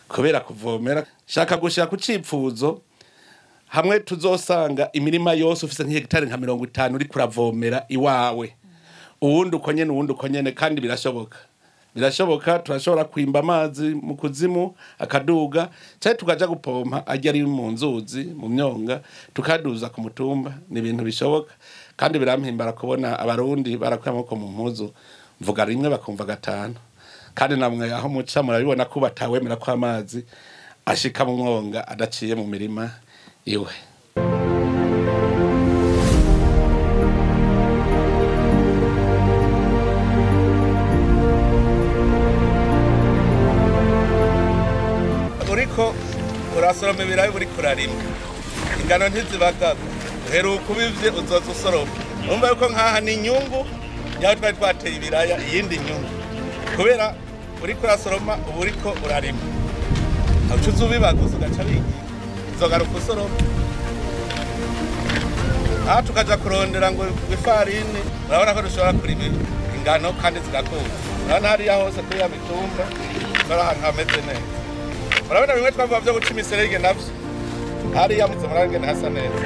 kubera kuvomera shaka gushaka ku cipfuzo hamwe tuzosanga imirima yose ufise nk'hegitari nka 50 uri kuravomera iwawe uwundi uko nyene kandi birashoboka turashobora kwimba amazi mu kuzimu akaduga cyane tukaja gupompa ajya ari mu nzuzi mu myonga tukaduza ku mutumba ni ibintu bishoboka kandi birampimbara kubona abarundi barakwamo ko mu mpuzu mvuga rimwe bakumva gatanu kandi namwe aho muca murabibona ko batawemera ko amazi ashika mu mwonga adaciye mu mirima iwe. Uriko urasoroma ibirayi buri kurarima ingano ntizibagaga uheruka ubivye uzoza usoroma urumva yuko nkaha ni inyungu yaho twari twateye ibiraya iyindi nyungu kubera uriko urasoroma ubu uriko urarima aho uzubibaguza ugaca bigiye uzogaruka usoroma aha tukaja kurondera ngo ifarini urabona ko dushobora kurima ingano kandi zigakunda urabona hariya hose kuri ya mitumba ari ahantu hameze neza urabona bimwe twavuga vyo guca imiserege navyo hariya muze murabona hasa neza.